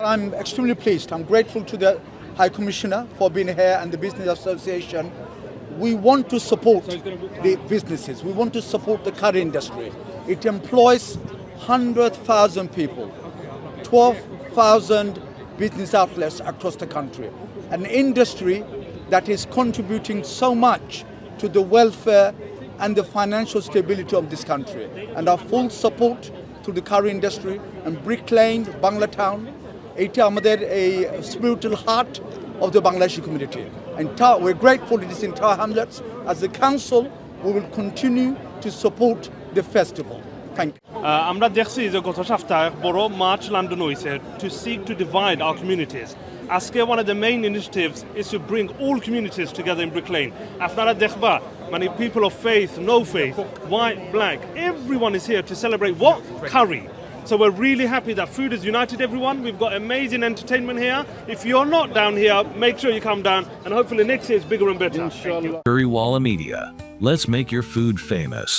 I'm extremely pleased. I'm grateful to the High Commissioner for being here and the Business Association. We want to support the businesses. We want to support the curry industry. It employs 100,000 people, 12,000 business outlets across the country. An industry that is contributing so much to the welfare and the financial stability of this country. And our full support to the curry industry and Brick Lane, Bangla Town, এটা আমাদের a spiritual heart of the Bangladeshi community. And we're grateful to this entire hamlets. As the council, we will continue to support the festival. Thank you. আমরা দেখছি যে গত সপ্তাহে বড় March London হয়েছে to seek to divide our communities. আজকে one of the main initiatives is to bring all communities together in Brick Lane. আপনারা দেখবা মানে people of faith, no faith, white, black, everyone is here to celebrate what? Curry. So we're really happy that food has united everyone. We've got amazing entertainment here. If you're not down here, make sure you come down and hopefully next year is bigger and better. Currywalla Media. Let's make your food famous.